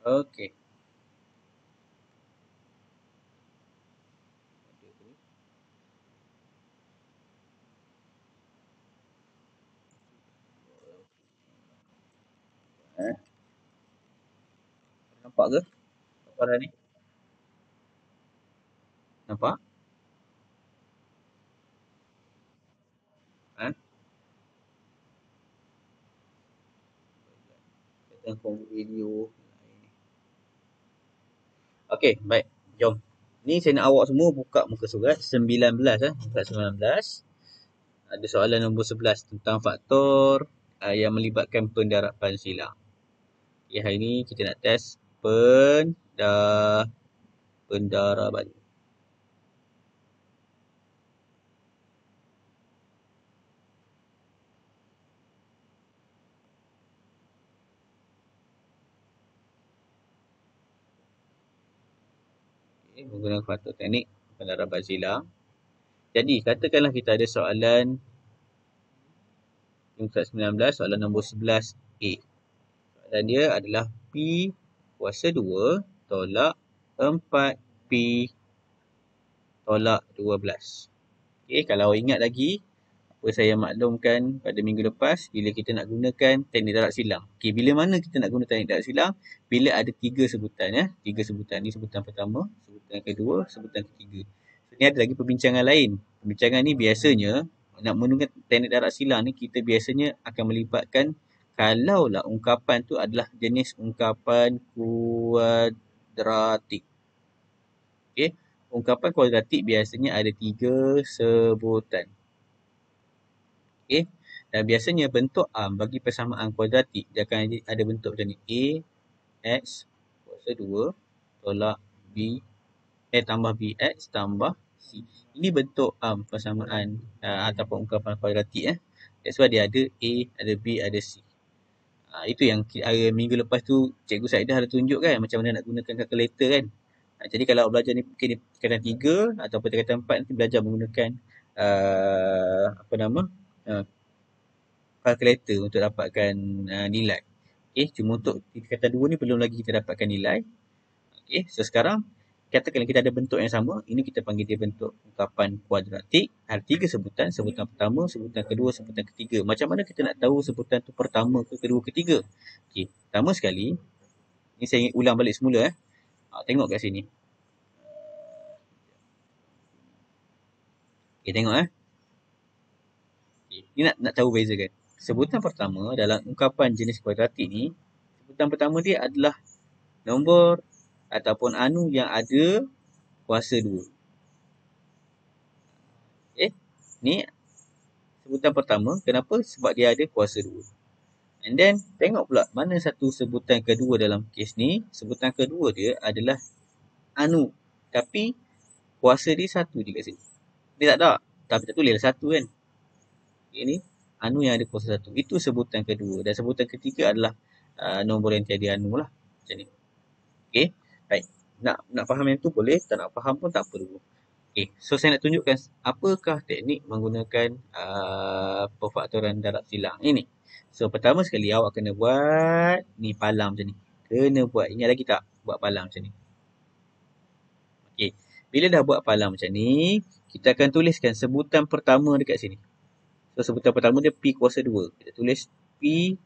Okey. Eh, nampak ke paparan ni? Nampak? Ha? Tentang video. Okey, baik. Jom. Ni saya nak awak semua buka muka surat 19 muka 19. Ada soalan nombor 11 tentang faktor yang melibatkan pendarapan silang. Okay, hari ni kita nak test pendaraban. Okay, menggunakan faktor teknik pendaraban silang. Jadi, katakanlah kita ada soalan muka 19, soalan nombor 11A. Soalan dia adalah P kuasa 2 tolak 4P tolak 12. Okay, kalau ingat lagi, apa saya maklumkan pada minggu lepas, bila kita nak gunakan teknik darab silang. Okay, bila mana kita nak guna teknik darab silang? Bila ada 3 sebutan. 3 sebutan. Ni sebutan pertama, sebutan kedua, sebutan ketiga. So, ni ada lagi perbincangan lain. Perbincangan ni biasanya, nak menggunakan teknik darab silang ni, kita biasanya akan melibatkan kalaulah ungkapan tu adalah jenis ungkapan kuadratik. Okay, ungkapan kuadratik biasanya ada 3 sebutan. Okay. Dan biasanya bentuk bagi persamaan kuadratik, dia akan ada bentuk macam ni. A, X kuasa 2 tolak B, tambah B, X tambah C. Ini bentuk persamaan ataupun ungkapan kuadratik. That's why dia ada A, ada B, ada C. Itu yang minggu lepas tu Cikgu Saidah ada tunjuk kan, macam mana nak gunakan kalkulator kan. Jadi kalau belajar ni mungkin tingkatan 3 ataupun tingkatan 4 nanti belajar menggunakan apa nama kalkulator untuk dapatkan nilai. Okay, cuma untuk tingkatan 2 ni belum lagi kita dapatkan nilai. Okay, so sekarang katakanlah kita ada bentuk yang sama. Ini kita panggil dia bentuk ungkapan kuadratik. Ada 3 sebutan. Sebutan pertama, sebutan kedua, sebutan ketiga. Macam mana kita nak tahu sebutan tu pertama ke kedua, ketiga? Okay, pertama sekali, ni saya ulang balik semula. Tengok kat sini. Okay, tengok Okay, ni nak tahu beza kan. Sebutan pertama dalam ungkapan jenis kuadratik ni, sebutan pertama dia adalah nombor ataupun anu yang ada kuasa 2. Ni sebutan pertama. Kenapa? Sebab dia ada kuasa 2. And then, tengok pula mana satu sebutan kedua dalam kes ni. Sebutan kedua dia adalah anu. Tapi, kuasa dia 1 je kat sini. Dia tak ada. Tapi tak tulis 1 kan. Ini anu yang ada kuasa 1. Itu sebutan kedua. Dan sebutan ketiga adalah nombor yang tiada anu lah. Macam ni. Okay. Baik. Nak faham yang tu boleh. Tak nak faham pun tak apa dulu. Okay, so saya nak tunjukkan apakah teknik menggunakan perfaktoran darab silang ini. So, pertama sekali awak kena buat ni palang macam ni. Kena buat. Ingat lagi tak? Buat palang macam ni. Okay, bila dah buat palang macam ni, kita akan tuliskan sebutan pertama dekat sini. So, sebutan pertama dia P kuasa 2. Kita tulis P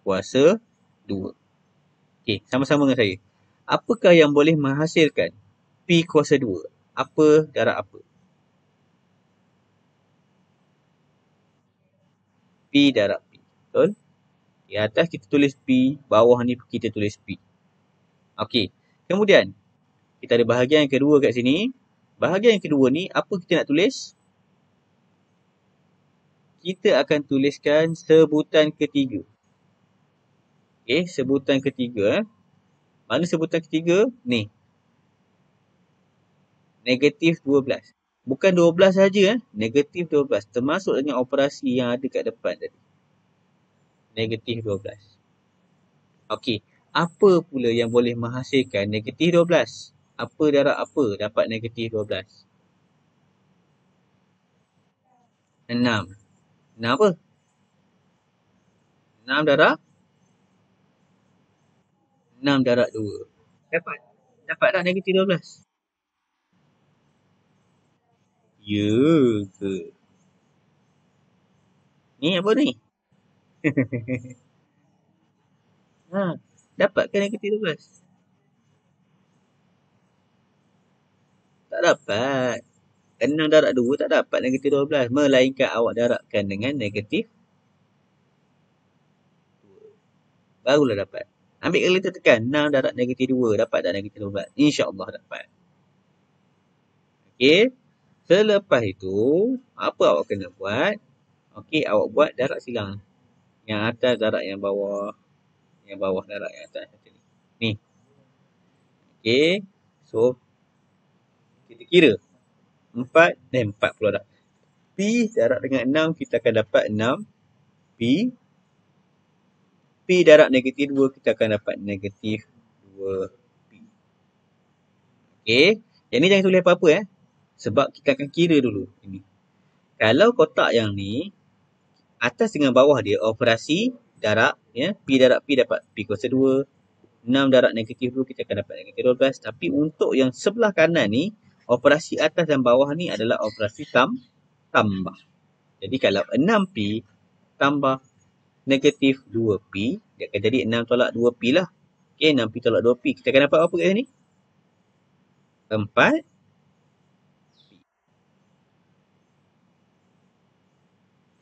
kuasa 2. Okay, sama-sama dengan saya. Apakah yang boleh menghasilkan P kuasa 2? Apa darab apa? P darab P. Betul? Di atas kita tulis P, bawah ni kita tulis P. Okey. Kemudian, kita ada bahagian yang kedua kat sini. Bahagian yang kedua ni, apa kita nak tulis? Kita akan tuliskan sebutan ketiga. Okey, sebutan ketiga. Mana sebutan ketiga? Ni. Negatif 12. Bukan 12 saja. Negatif 12. Termasuk dengan operasi yang ada kat depan tadi. Negatif 12. Okey. Apa pula yang boleh menghasilkan negatif 12? Apa darab apa dapat negatif 12? 6. 6 apa? 6 darab 2. Dapat. Dapat tak negatif 12? Ya ke? Ni apa ni? Ha, dapat ke negatif 12? Tak dapat. 6 darab 2 tak dapat negatif 12. Melainkan awak darabkan dengan negatif, barulah dapat. Ambil kalkulator tekan 6 darab negatif 2. Dapat tak negatif 12? InsyaAllah dapat. Okey. Selepas itu, apa awak kena buat? Okey, awak buat darab silang. Yang atas darab yang bawah. Yang bawah darab yang atas. Macam ni. Ni. Okey. So, kita kira. 4 pula dah. P darab dengan 6, kita akan dapat 6. P. P darab negatif 2, kita akan dapat negatif 2P. Okey. Yang ni jangan tulis apa-apa sebab kita akan kira dulu. Ini. Kalau kotak yang ni, atas dengan bawah dia operasi darab. P darab P dapat P kuasa 2. 6 darab negatif 2, kita akan dapat negatif 12. Tapi untuk yang sebelah kanan ni, operasi atas dan bawah ni adalah operasi tambah. Jadi kalau 6P tambah negatif 2P, dia akan jadi 6 tolak 2P lah. Okey, 6P tolak 2P. Kita akan dapat apa kat sini? 4.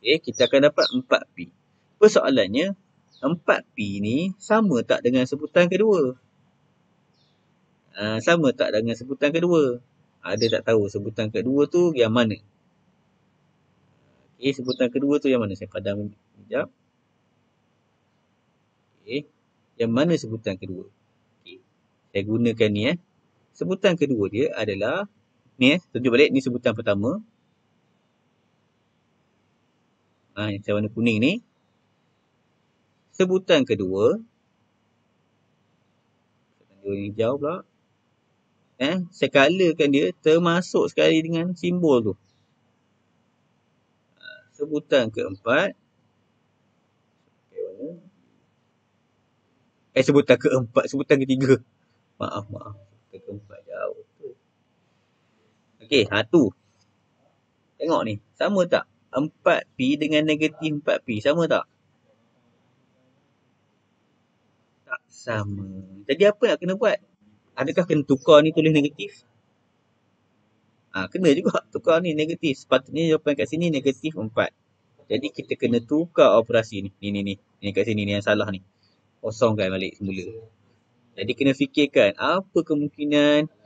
Okey, kita akan dapat 4P. Persoalannya, 4P ni sama tak dengan sebutan kedua? Sama tak dengan sebutan kedua? Ada tak tahu sebutan kedua tu yang mana? Okey, sebutan kedua tu yang mana? Saya padam sekejap. Okey, yang mana sebutan kedua? Okey, saya gunakan ni Sebutan kedua dia adalah ni tunjuk balik, ni sebutan pertama. Yang saya warna kuning ni. Sebutan kedua. Dia hijau pula. Saya colourkan dia termasuk sekali dengan simbol tu. Sebutan keempat. Sebutan keempat. Sebutan ketiga. Maaf. Sebutan keempat jauh. Okey, tu. Tengok ni. Sama tak? 4P dengan negatif 4P. Sama tak? Tak sama. Jadi apa nak kena buat? Adakah kena tukar ni tulis negatif? Kena juga tukar ni negatif. Sepatutnya jawapan kat sini negatif 4. Jadi kita kena tukar operasi ni. Ni kat sini ni yang salah ni. Kosongkan balik semula. Jadi kena fikirkan apa kemungkinan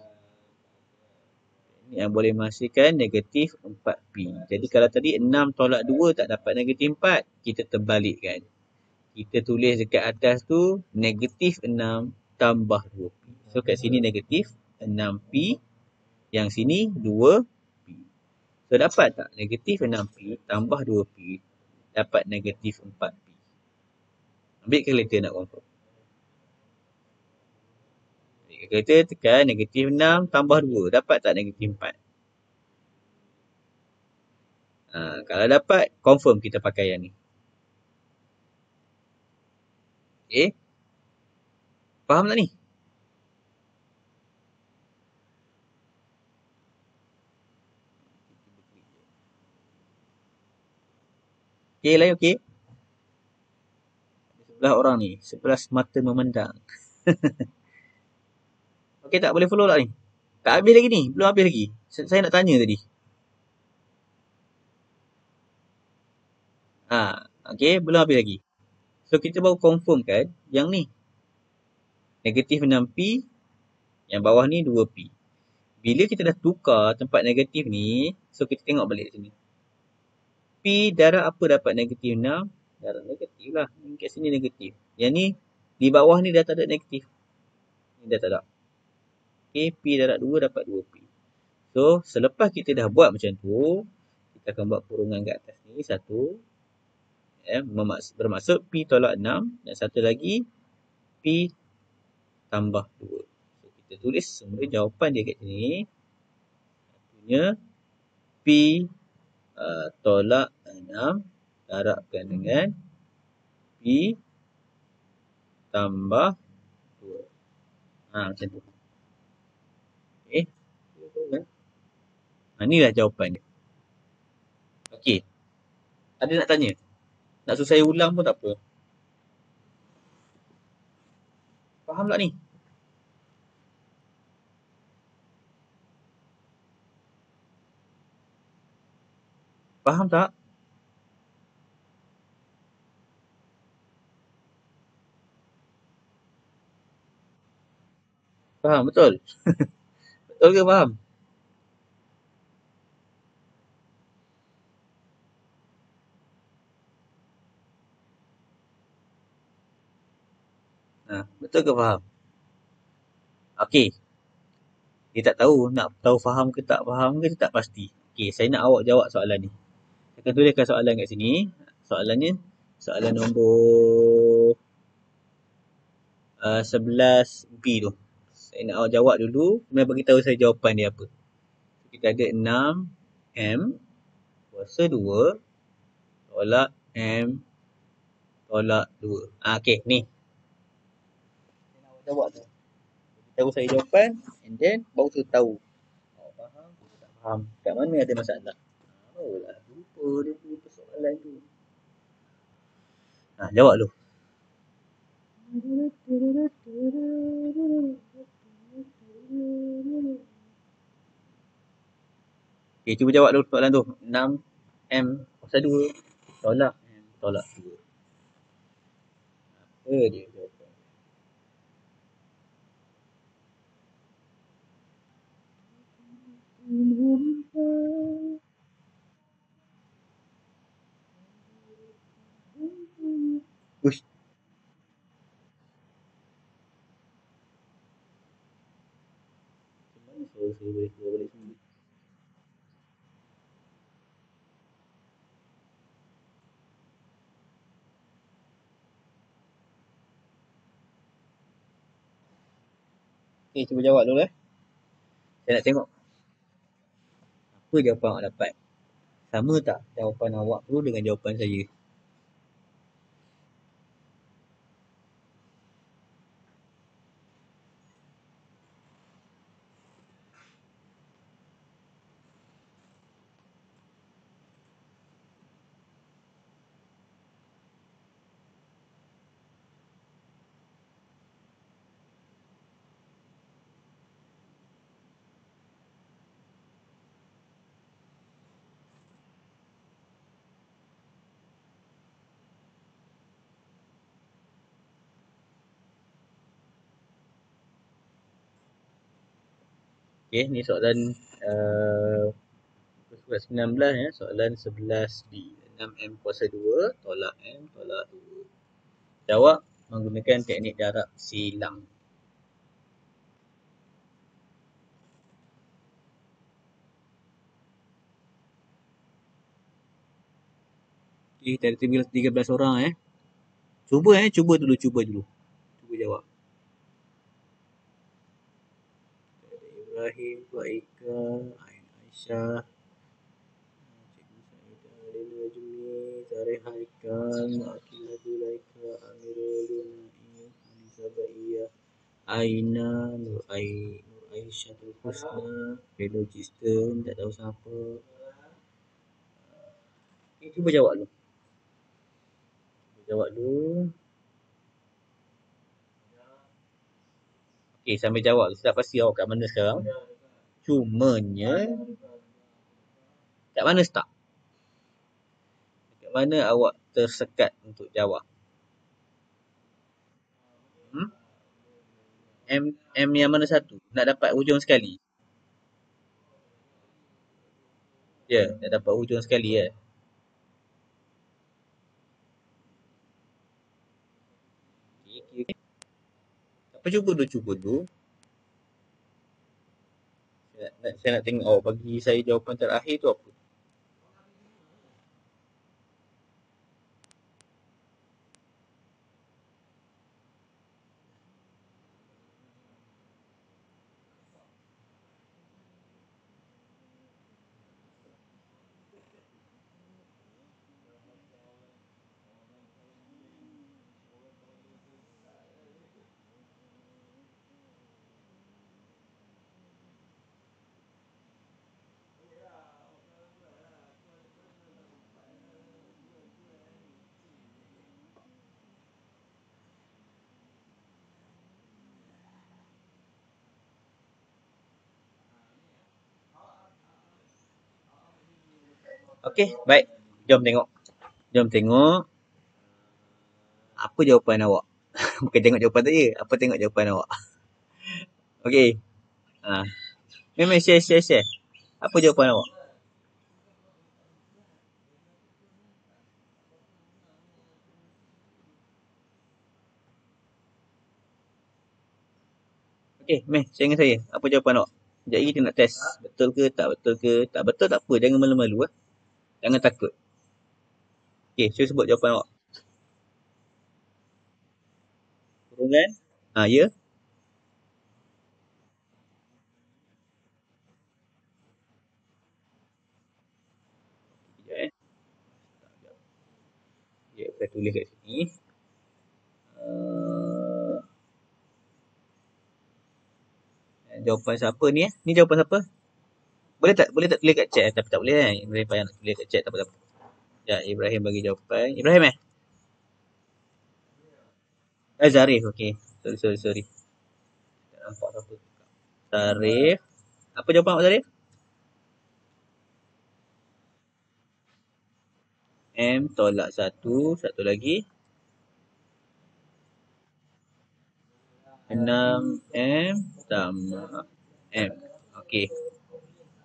yang boleh menghasilkan negatif 4P. Jadi kalau tadi 6 tolak 2 tak dapat negatif 4, kita terbalikkan. Kita tulis dekat atas tu negatif 6 tambah 2P. So kat sini negatif 6P. Yang sini 2P. So dapat tak negatif 6P tambah 2P dapat negatif 4P. Ambil kalkulator nak confirm. Ambil kalkulator, tekan negatif 6 tambah 2. Dapat tak negatif 4? Kalau dapat, confirm kita pakai yang ni. Okay. Faham tak ni? Okay, lain okay? Sebelah orang ni, sebelah mata memandang. Okay tak? Boleh follow tak ni? Tak habis lagi ni? Belum habis lagi? Saya nak tanya tadi. Okay, belum habis lagi. So, kita baru confirmkan yang ni. Negatif 6P, yang bawah ni 2P. Bila kita dah tukar tempat negatif ni, so kita tengok balik sini. P darab apa dapat negatif 6? Darab negatif lah. Kat sini negatif. Yang ni, di bawah ni dah tak ada negatif. Ni dah tak ada. Okay, P darab 2 dapat 2P. So, selepas kita dah buat macam tu, kita akan buat kurungan kat atas ni. Satu. Bermaksud P tolak 6. Dan satu lagi, P tambah 2. So, kita tulis semula jawapan dia kat sini. Satunya, P tolak 6 darabkan dengan P tambah 2. Macam tu. Okay. Inilah jawapan dia. Okay. Ada nak tanya? Nak suruh saya ulang pun tak apa. Faham tak ni? Faham tak? Faham, betul? Betul ke faham? Betul ke faham? Okey. Dia tak tahu nak tahu faham ke tak faham ke, dia tak pasti. Okey, saya nak awak jawab soalan ni. Saya akan tuliskan soalan kat sini. Soalannya, soalan nombor 11B tu. Saya nak awak jawab dulu, kemudian bagi tahu saya jawapan dia apa. Kita ada 6M kuasa 2 tolak M tolak 2. Okey, ni. Saya nak awak jawab tu. Bagi tahu saya jawapan, and then baru saya tahu. Awak faham ke tak faham? Kat mana ada masalah? Oh lah, lupa dia punya persoalan tu. Jawab dulu. Okay, cuba jawab dulu soalan tu. 6M kuasa 2 tolak M tolak 2. Apa dia jawapan? Ush. Macam mana suara saya boleh keluar balik sendiri? Okay, cuba jawab dulu. Saya nak tengok apa jawapan awak dapat. Sama tak jawapan awak tu dengan jawapan saya? Okay, ni soalan surat 19 ya, soalan 11B. 6M kuasa 2 tolak M tolak 2. Jawab menggunakan teknik darab silang. Okay, kita ada 13 orang Cuba dulu. Cuba jawab. Ibrahim, Tua Ika, Ain Aisyah, Cikgu Saidah, Lina Jumi, Zareh Haikal, Akilah Zulaika, Amirul Lunaim, Aliza Baiyah, Aina, Nur Aisyah Husna, Velogisten, tak tahu siapa. Cuba jawab dulu. Okay, sambil jawab. Saya tak pasti awak kat mana sekarang. Cumanya, kat mana start? Kat mana awak tersekat untuk jawab? M yang mana satu? Nak dapat hujung sekali? Ya, nak dapat hujung sekali ya. Okay. Apa cuba dulu. Saya nak tengok awak bagi saya jawapan terakhir tu apa. Okey, baik. Jom tengok. Jom tengok apa jawapan awak. Bukan tengok jawapan tak je. Apa tengok jawapan awak. Okey. Ha. Memang share. Apa jawapan awak? Okey, meh, share dengan saya. Apa jawapan awak? Sekejap lagi kita nak test. Betul ke, tak betul ke? Tak betul tak apa. Jangan malu-malu. Jangan takut. Okey, cuba sebut jawapan awak. Kurungan. Ha, ya. Sekejap Ya, saya tulis kat sini. Uh, jawapan siapa ni Ni jawapan siapa? Boleh tak tulis kat chat? Tapi tak boleh kan? Ibrahim payah nak tulis kat chat. Tak apa. Ya, Ibrahim bagi jawapan. Ibrahim Zarif. Okey. Sorry. Tak nampak siapa. Zarif. Apa jawapan awak Zarif? M tolak 1. Satu lagi. 6M tambah M. Okey.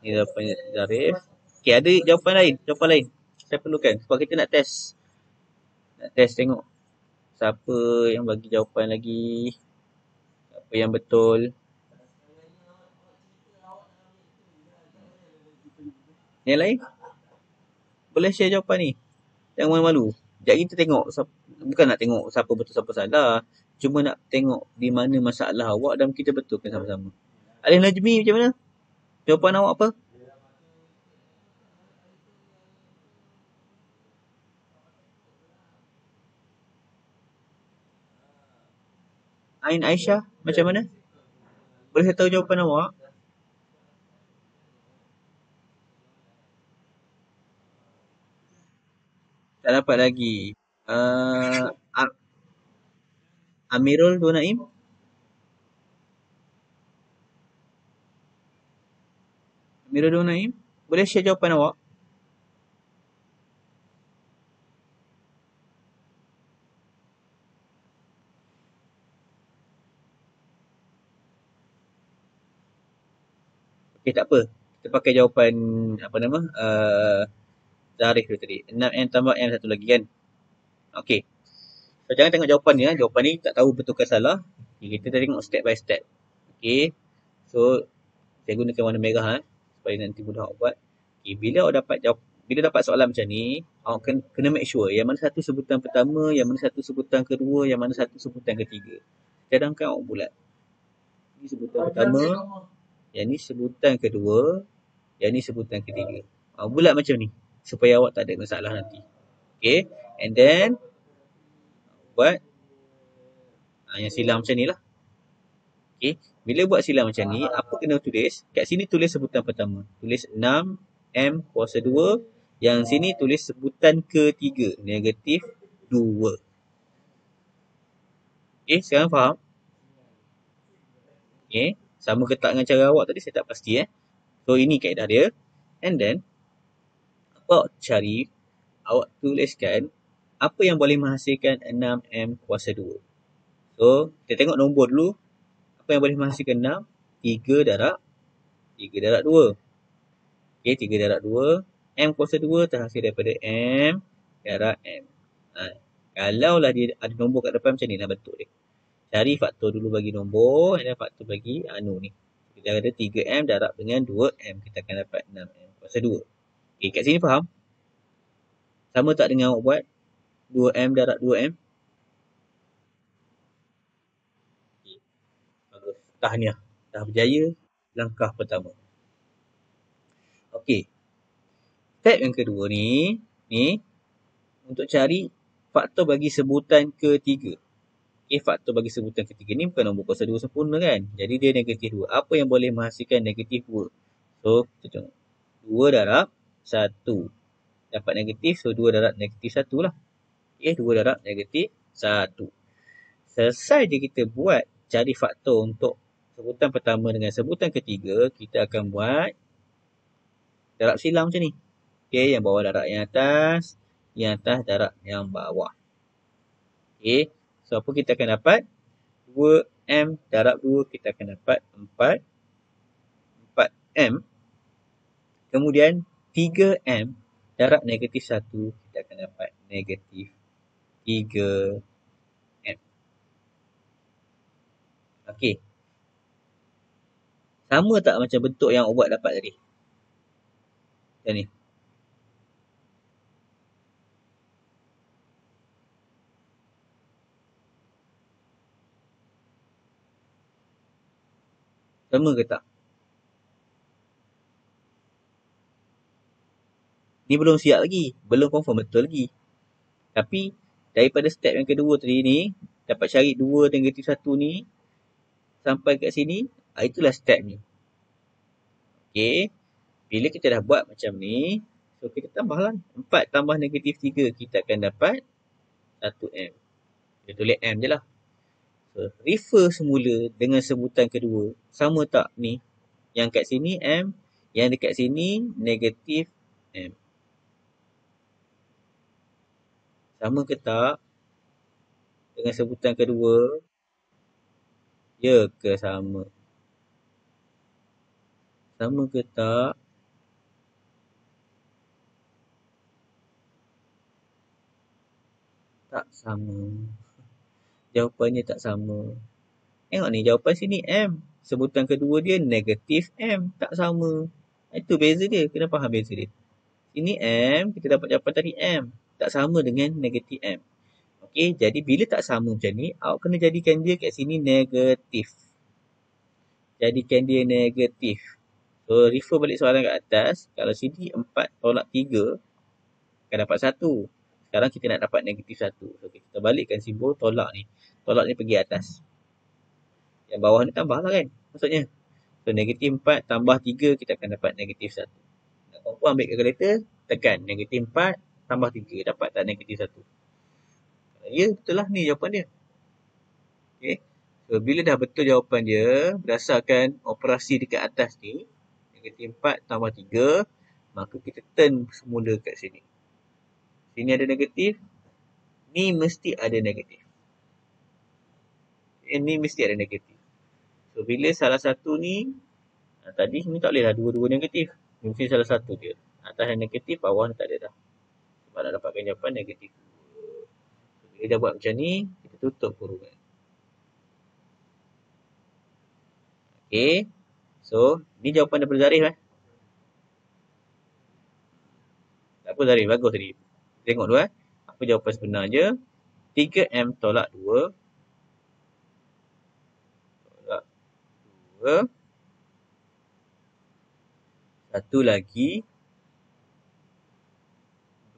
Ni jawapan Zarif. Okey, ada jawapan lain. Saya perlukan. Sebab kita nak test. Nak test tengok. Siapa yang bagi jawapan lagi. Siapa yang betul. Yang lain? Boleh share jawapan ni. Jangan malu-malu. Sekejap kita tengok. Bukan nak tengok siapa betul siapa salah. Cuma nak tengok di mana masalah awak dan kita betulkan sama-sama. Alif Najmi macam mana? Jawapan awak apa? Ain Aisyah macam mana? Boleh saya tahu jawapan awak? Tak dapat lagi. Uh, Amirul Donaim? Amirul Donaim? Boleh share jawapan awak? Okey, tak apa. Kita pakai jawapan apa nama? Zarif tu tadi. 6M tambah M satu lagi kan? Okey. So, jangan tengok jawapan ni. Jawapan ni tak tahu betul ke salah. Okay, kita tengok step by step. Okey. So, saya gunakan warna merah supaya nanti mudah awak buat. Okay, bila dapat soalan macam ni, awak kena make sure yang mana satu sebutan pertama, yang mana satu sebutan kedua, yang mana satu sebutan ketiga. Cadangkan awak bulat. Ini sebutan pertama, yang ni sebutan kedua, yang ni sebutan ketiga. Awak bulat macam ni supaya awak tak ada masalah nanti. Okay, and then buat yang silang macam ni lah. Okay, bila buat silang macam ni, apa kena tulis? Kat sini tulis sebutan pertama. Tulis 6M kuasa 2. Yang sini tulis sebutan ketiga. Negatif 2. Okay, sekarang faham? Okay, sama ke tak dengan cara awak tadi? Saya tak pasti. So, ini kaedah dia. And then, apa awak cari? Awak tuliskan apa yang boleh menghasilkan 6M kuasa 2. So, kita tengok nombor dulu. Apa yang boleh menghasilkan 6? 3 darab 2. Okay, 3 darab 2. M kuasa 2 terhasil daripada M darab M. Kalaulah dia ada nombor kat depan macam ni lah bentuk dia. Cari faktor dulu bagi nombor dan faktor bagi ni. Kita ada 3M darab dengan 2M. Kita akan dapat 6M kuasa 2. Okay, kat sini faham? Sama tak dengan awak buat 2M darab 2M? Okay, bagus. Tahniah. Dah berjaya langkah pertama. Okey. Step yang kedua ni untuk cari faktor bagi sebutan ketiga. Okay, faktor bagi sebutan ketiga ni bukan nombor kuasa 2 sempurna kan. Jadi dia negatif 2. Apa yang boleh menghasilkan negatif 2? So, kita tengok. 2 darab 1. Dapat negatif, so 2 darab negatif 1 lah. Okay, 2 darab negatif 1. Selesai je kita buat cari faktor untuk sebutan pertama dengan sebutan ketiga, kita akan buat darab silang macam ni. Okay, yang bawah darab yang atas darab yang bawah. Okay, so apa kita akan dapat? 2M darab 2 kita akan dapat 4M. Kemudian 3M darab negatif 1 kita akan dapat negatif 3M. Okey. Sama tak macam bentuk yang awak buat dapat tadi? Macam ni. Sama ke tak? Ni belum siap lagi. Belum confirm betul lagi. Tapi daripada step yang kedua tadi ni, dapat cari 2 negatif 1 ni sampai kat sini, itulah step ni. Okey. Bila kita dah buat macam ni, so kita tambahlah. 4 tambah negatif 3, kita akan dapat 1M. Kita tulis M je lah. So, refer semula dengan sebutan kedua. Sama tak ni? Yang kat sini M, yang dekat sini negatif M. Sama ke tak dengan sebutan kedua? Ya ke sama? Sama ke tak? Tak sama. Jawapannya tak sama. Tengok ni, jawapan sini M. Sebutan kedua dia negatif M. Tak sama. Itu beza dia. Kena faham beza dia. Sini M, kita dapat jawapan tadi M. Tak sama dengan negatif M. Okey, jadi bila tak sama macam ni, awak kena jadikan dia kat sini negatif. Jadikan dia negatif. So, refer balik soalan kat atas. Kalau sini 4 tolak 3, akan dapat 1. Sekarang kita nak dapat negatif 1. So, kita balikkan simbol tolak ni. Tolak ni pergi atas. Yang bawah ni tambah lah kan, maksudnya. So, negatif 4 tambah 3, kita akan dapat negatif 1. Nak confirm ambil kalkulator, tekan negatif 4 tambah 3, dapat tak negatif 1. Ya, betul lah ni jawapan dia. Okay. So, bila dah betul jawapan dia, berdasarkan operasi dekat atas ni, negatif 4 tambah 3, maka kita turn semula kat sini. Sini ada negatif, ni mesti ada negatif. Ni mesti ada negatif. So, bila salah satu ni, tadi ni tak boleh lah dua-dua negatif. Mesti salah satu je. Atas yang negatif, bawah ni tak ada dah. Sebab nak dapatkan jawapan negatif. So, bila dah buat macam ni, kita tutup kurungan. Okay. So, ni jawapan daripada Zarif lah. Tak apa Zarif, bagus tadi. Tengok dulu apa jawapan sebenarnya. 3M tolak 2. Tolak 2. Satu lagi.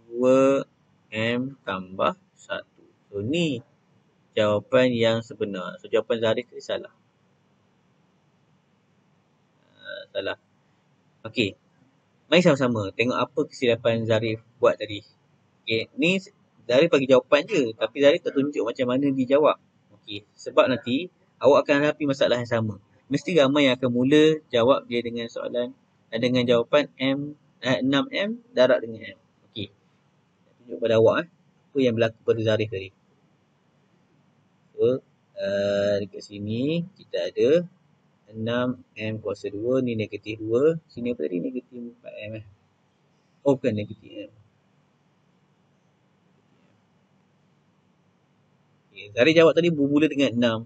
2M tambah 1. So, ni jawapan yang sebenar. So, jawapan Zarif tadi salah. Salah. Okey. Mari sama-sama tengok apa kesilapan Zarif buat tadi. Okey, ni Zarif bagi jawapan je, tapi Zarif tak tunjuk macam mana dia jawab. Okey, sebab nanti awak akan hadapi masalah yang sama. Mesti ramai yang akan mula jawab dia dengan soalan dengan jawapan 6M darab dengan M. Okey. Tunjuk pada awak apa yang berlaku pada Zarif tadi. So, dekat sini kita ada 6M kuasa 2, ni negatif 2. Sini apa tadi? Negatif 4M. Oh, bukan negatif M. Okay, Zarif jawab tadi bermula dengan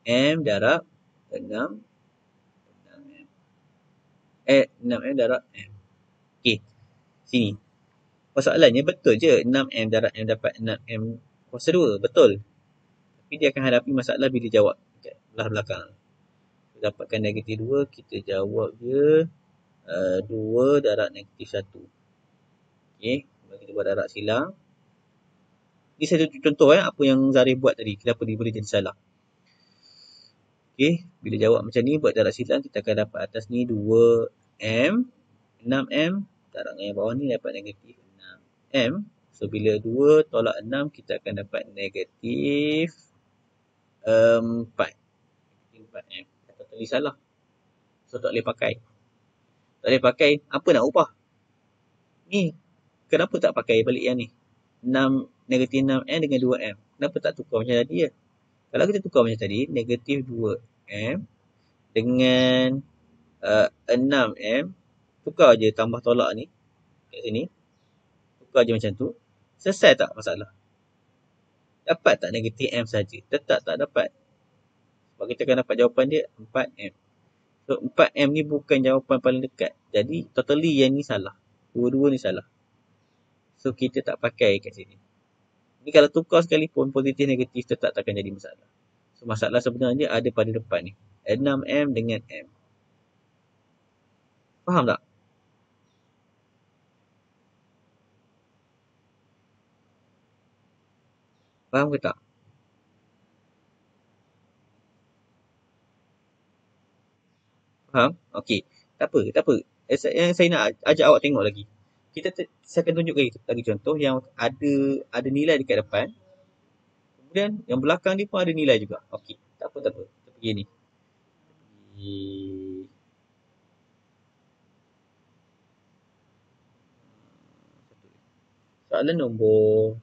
6. M darab 6. 6M darab M. Okey, sini. Persoalannya betul je 6M darab M dapat 6M kuasa 2. Betul. Tapi dia akan hadapi masalah bila jawab kat belah belakang. Dapatkan negatif 2, kita jawab dia 2 darab negatif 1. Okey, kita buat darab silang. Ini satu contoh apa yang Zarif buat tadi. Kenapa dia boleh jadi salah. Okey, bila jawab macam ni, buat darab silang, kita akan dapat atas ni 2M, 6M, darab yang bawah ni dapat negatif 6M. So, bila 2 tolak 6, kita akan dapat negatif 4. Negatif 4M. Kata tadi salah. So, tak boleh pakai. Tak boleh pakai, apa nak ubah? Ni, kenapa tak pakai balik yang ni? 6, negatif 6M dengan 2M. Kenapa tak tukar macam tadi ya? Kalau kita tukar macam tadi, negatif 2M dengan 6M, tukar je tambah tolak ni kat sini. Tukar je macam tu. Selesai tak masalah? Dapat tak negatif M saja? Tetap tak dapat. Sebab kita akan dapat jawapan dia 4M. So 4M ni bukan jawapan paling dekat. Jadi totally yang ni salah. Dua-dua ni salah. So kita tak pakai kat sini. Ni kalau tukar sekalipun positif negatif tetap takkan jadi masalah. So masalah sebenarnya ada pada depan ni. 6M dengan M. Faham tak? Faham ke tak? Faham? Okey. Tak apa, tak apa. Yang saya nak ajak awak tengok lagi. Saya akan tunjuk lagi contoh yang ada nilai dekat depan. Kemudian yang belakang dia pun ada nilai juga. Okey. Tak apa, tak apa. Kita pergi ni. Soalan nombor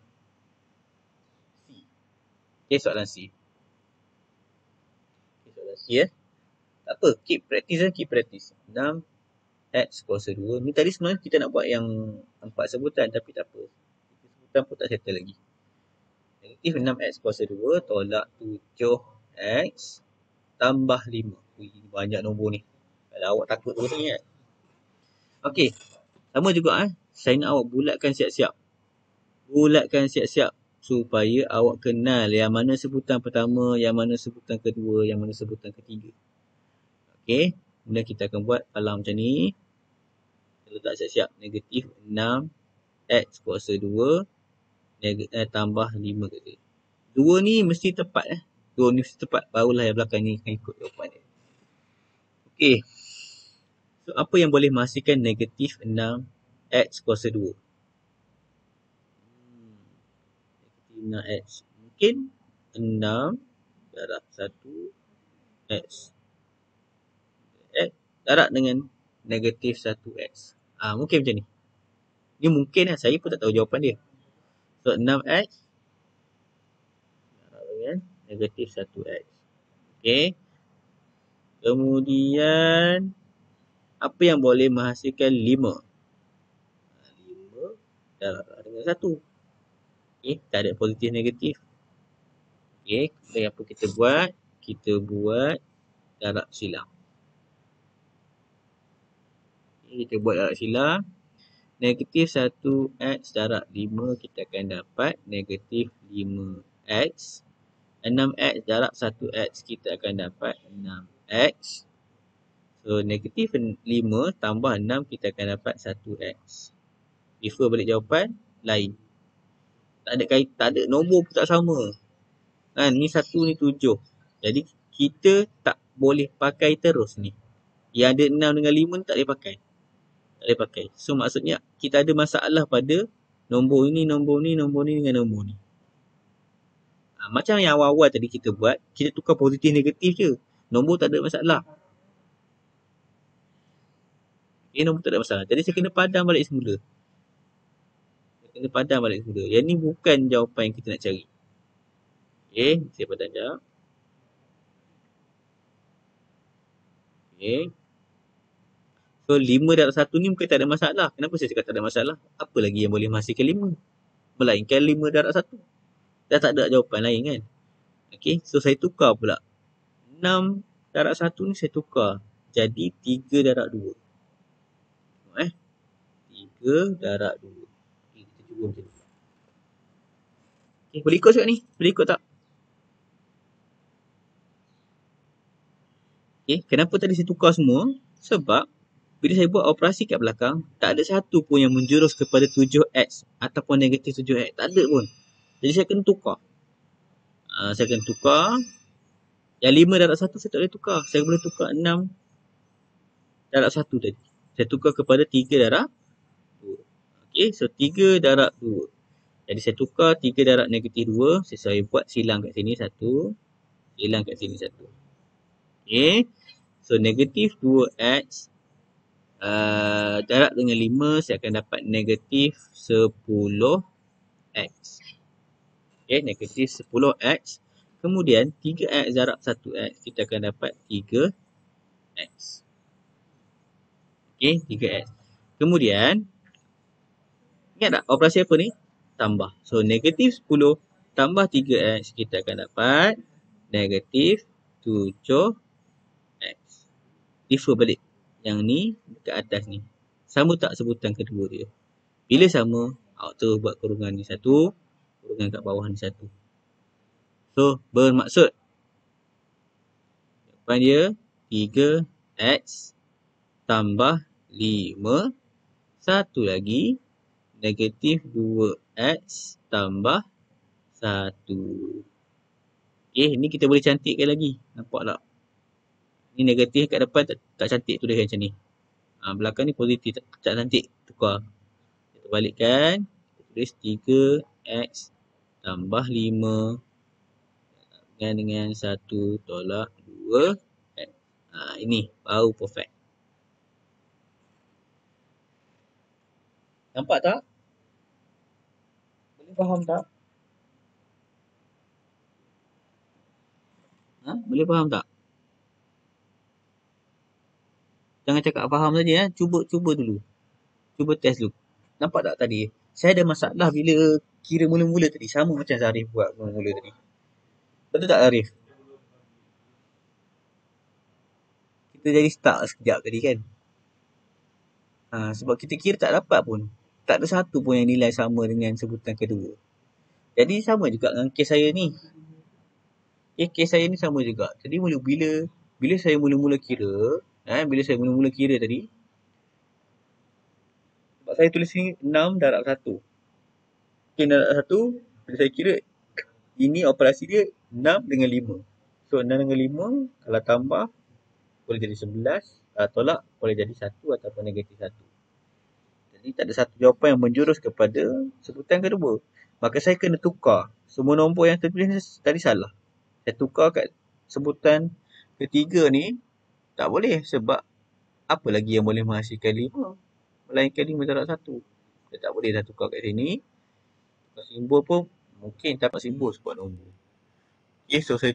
C. Okey, soalan C. Okay, soalan C ya. Tak apa, keep practice. 6 X kuasa 2. Ni tadi sebenarnya kita nak buat yang 4 sebutan tapi tak apa. Sebutan pun tak settle lagi. Negatif 6X kuasa 2 tolak 7X tambah 5. Ui, banyak nombor ni. Kalau awak takut terus ni kan. Okey, sama juga saya nak awak bulatkan siap-siap. Bulatkan siap-siap supaya awak kenal yang mana sebutan pertama, yang mana sebutan kedua, yang mana sebutan ketiga. Okey, kemudian kita akan buat alam macam ni. Kita letak siap-siap. Negatif 6X kuasa 2 tambah 5 kata. 2 ni mesti tepat 2 ni mesti tepat. Barulah yang belakang ni akan ikut jawapan dia. Okey. So, apa yang boleh menghasilkan negatif 6X kuasa 2? Negatif 6X. Mungkin 6 darab 1X. Darab dengan negatif 1X. Mungkin macam ni. Ni mungkin saya pun tak tahu jawapan dia. So 6X darab dengan negatif 1X. Okey. Kemudian apa yang boleh menghasilkan 5? 5 darab dengan 1. Okey, tak ada positif negatif. Okey, kemudian apa kita buat? Kita buat darab silang. Kita buat darab silang. Negatif 1X darab 5 kita akan dapat negatif 5X. 6X darab 1X kita akan dapat 6X. So negatif 5 tambah 6 kita akan dapat 1X. Refer balik jawapan lain. Tak ada nombor pun tak sama. Ni 1 ni 7. Jadi kita tak boleh pakai terus ni. Yang ada 6 dengan 5 ni tak boleh pakai. So maksudnya kita ada masalah pada nombor ni dengan nombor ni. Macam yang awal-awal tadi kita buat, kita tukar positif negatif je. Nombor tak ada masalah. Nombor tak ada masalah. Jadi saya kena padam balik semula. Yang ni bukan jawapan yang kita nak cari. Okey, saya padam sekejap. Okey. So 5 darab 1 ni mungkin tak ada masalah. Kenapa saya cakap tak ada masalah? Apa lagi yang boleh menghasilkan 5? Melainkan 5 darab 1. Dah tak ada jawapan lain kan? Okey, so saya tukar pula. 6 darab 1 ni saya tukar. Jadi 3 darab 2. 3 darab 2. Okay, kita cuba macam ni. Okay, boleh ikut sekejap ni? Boleh ikut tak? Okay, kenapa tadi saya tukar semua? Sebab bila saya buat operasi kat belakang, tak ada satu pun yang menjurus kepada 7X ataupun negatif 7X. Tak ada pun. Jadi saya kena tukar. Yang 5 darab 1 saya tak boleh tukar. Saya boleh tukar 6 darab 1 tadi. Saya tukar kepada 3 darab 2. Okay, so 3 darab 2. Jadi saya tukar 3 darab negatif 2. Saya buat silang kat sini 1. Silang kat sini 1. Okay. So negatif 2X Darab dengan 5, saya akan dapat negatif 10x. Okay, negatif 10x. Kemudian 3x darab 1x, kita akan dapat 3x. Okay, 3x. Kemudian, ingat tak operasi apa ni? Tambah. So, negatif 10 tambah 3x, kita akan dapat negatif 7x. Refer balik. Yang ni dekat atas ni. Sama tak sebutan kedua dia? Bila sama, awak terus buat kurungan ni satu, kurungan kat bawah ni satu. So, bermaksud jawapan dia 3x tambah 5, satu lagi negatif 2x tambah 1. Okay, ni kita boleh cantikkan lagi. Nampak tak? Ni negatif kat depan tak cantik tulis macam ni. Belakang ni positif tak cantik. Tukar. Kita balikkan. Kita tulis 3x tambah 5 dengan 1 tolak 2. Ini baru perfect. Nampak tak? Boleh faham tak? Boleh faham tak? Jangan cakap faham saja. Cuba dulu. Cuba test dulu. Nampak tak tadi? Saya ada masalah bila kira mula-mula tadi. Sama macam Zarif buat mula-mula tadi. Betul tak Zarif? Kita jadi stuck sekejap tadi kan? Sebab kita kira tak dapat pun. Tak ada satu pun yang nilai sama dengan sebutan kedua. Jadi sama juga dengan kes saya ni. Kes saya ni sama juga. Jadi bila saya mula-mula kira, bila saya mula-mula kira tadi, sebab saya tulis ni 6 darab 1. Okay, 6 darab 1, bila saya kira, ini operasi dia 6 dengan 5. So, 6 dengan 5, kalau tambah, boleh jadi 11. Tolak, boleh jadi 1 ataupun negatif 1. Jadi, tak ada satu jawapan yang menjurus kepada sebutan kedua. Maka saya kena tukar. Semua nombor yang tertulis ni tadi salah. Saya tukar kat sebutan ketiga ni, tak boleh sebab apa lagi yang boleh menghasilkan 5 melainkan 5 darab 1. Saya tak boleh dah tukar kat sini. Tukar simbol pun mungkin dapat simbol sebab nombor. Okay, so saya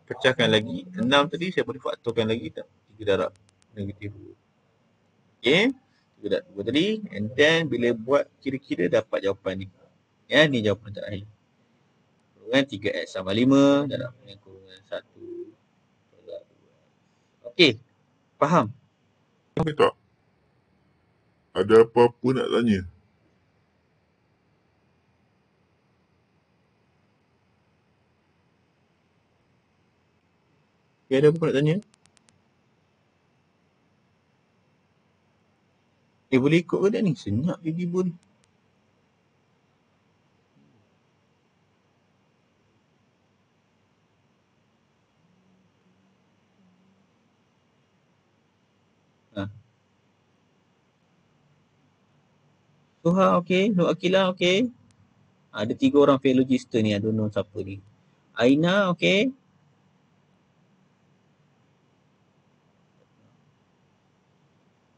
pecahkan lagi. 6 tadi saya boleh faktorkan lagi tak? 3 darab negatif 2. Okay, 3 darab 2 tadi. And then bila buat kira-kira dapat jawapan ni. Ya, ni jawapan terakhir. Kurungan 3x sama 5 darab dengan kurungan 1 tolak 2. Okay, faham? Okey tak? Ada apa-apa nak tanya? Okay, ada apa nak tanya? Boleh ikut ke tak ni? Senyap tiba-tiba ni. Suha okey, Nur Akilah okey. Ada 3 orang fail register ni, I don't know siapa ni. Aina okey.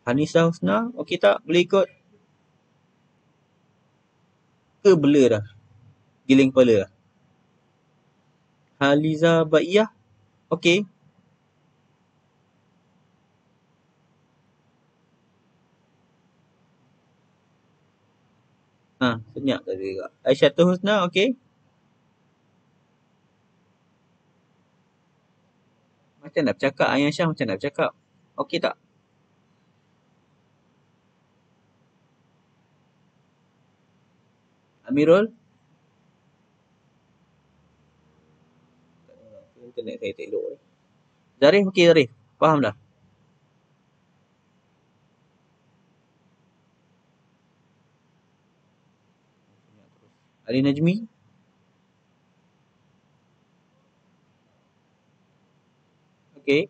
Hanisa Husna okey tak? Boleh ikut? Ke blur dah? Giling kepala dah? Haliza Baiyah okey. Senyap tadi juga. Aisyah Husna okey. Macam nak bercakap, Ayah Syah macam nak bercakap. Okey tak? Amirul? Internet saya tak elok. Zarif okey Zarif? Faham dah? Ali Najmi? Okey.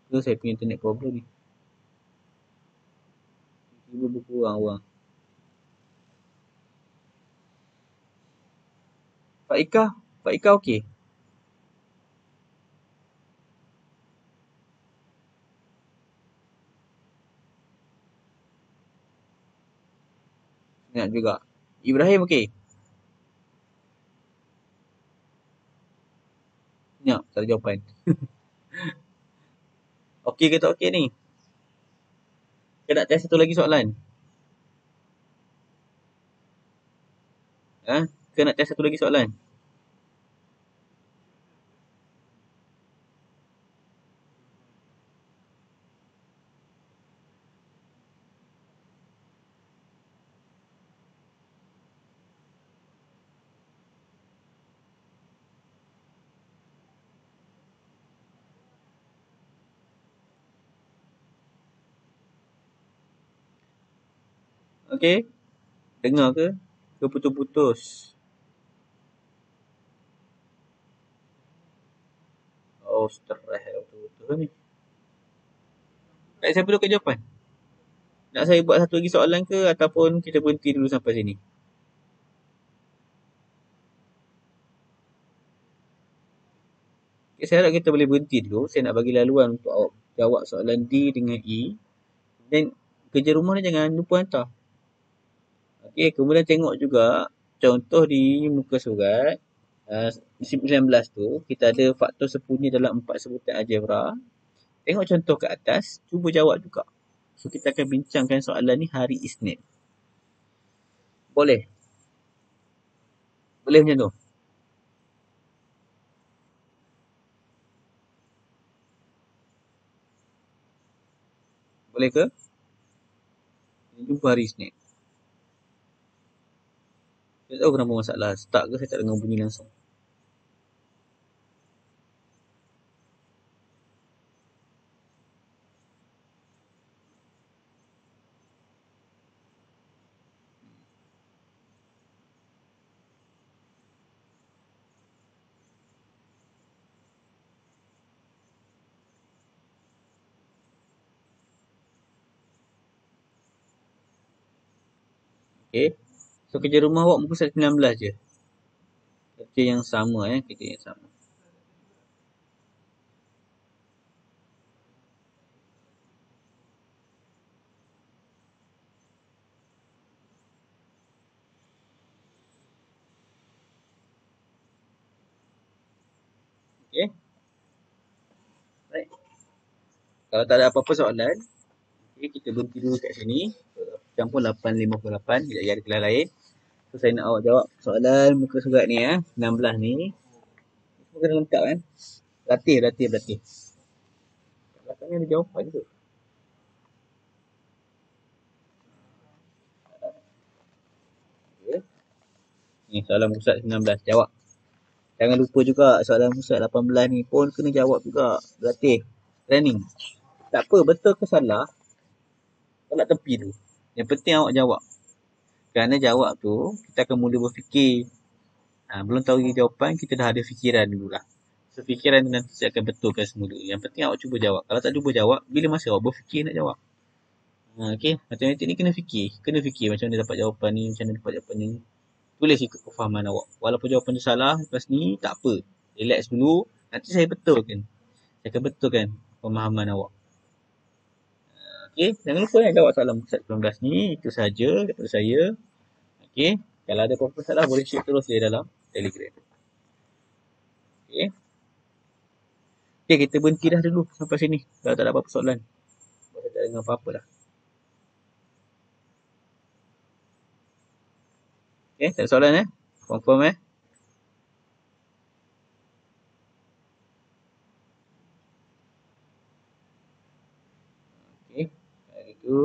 Ke saya punya internet problem ni? Tiba berkurang orang. Faikah okey? Ingat juga. Ibrahim okey? Senyap, tak ada jawapan. Okey ke tak okey ni? Kita nak test satu lagi soalan. Kita nak test satu lagi soalan. Okey? Dengar ke? Ke putus-putus? Oh, stres betul-betul ni. Baik, siapa dulu ke jawapan? Nak saya buat satu lagi soalan ke ataupun kita berhenti dulu sampai sini? Okay, saya harap kita boleh berhenti dulu. Saya nak bagi laluan untuk awak jawab soalan D dengan E. Dan kerja rumah ni jangan lupa hantar. Okey, kemudian tengok juga contoh di muka surat. 19 tu, kita ada faktor sepunyi dalam 4 sebutan algebra. Tengok contoh kat atas, cuba jawab juga. So, kita akan bincangkan soalan ni hari Isnin. Boleh? Boleh macam tu? Boleh ke? Jumpa hari Isnin. Saya tahu kenapa masalah. Start ke saya tak dengar bunyi langsung. Okay. So, kerja rumah awak muka surat 19 je. Kerja yang sama kerja yang sama. Okay. Baik. Kalau tak ada apa-apa soalan, okay, kita berhenti dulu kat sini. Jam pun 8.58, tidak ada kelas lain. So, saya nak awak jawab soalan muka surat ni 16 ni. Semua kena lengkap kan. Latih. Belakangnya ada jawapan tu. Okay. Ni soalan muka surat 19, jawab. Jangan lupa juga soalan muka surat 18 ni pun kena jawab juga. Latih. Training. Tak apa, betul ke salah, tolak tepi tu. Yang penting awak jawab. Kerana jawab tu, kita akan mula berfikir. Belum tahu jawapan, kita dah ada fikiran dulu lah. So, fikiran tu nanti saya akan betulkan semua dulu. Yang penting awak cuba jawab. Kalau tak cuba jawab, bila masa awak berfikir nak jawab. Okay, matematik ni kena fikir. Kena fikir macam mana dapat jawapan ni, macam mana dapat jawapan ni. Tulis ikut kefahaman awak. Walaupun jawapan tu salah, lepas ni tak apa. Relax dulu, nanti saya betulkan. Saya akan betulkan pemahaman awak. Okay, jangan lupa jawab soalan 19 ni. Itu sahaja daripada saya. Okay, kalau ada apa-apa salah boleh share terus di dalam Telegram. Okay. Okay, kita berhenti dah dulu sampai sini. Kalau tak ada apa-apa soalan. Saya tak dengar apa-apa dah. Okay, tak ada soalan Confirm Okay, kalau gitu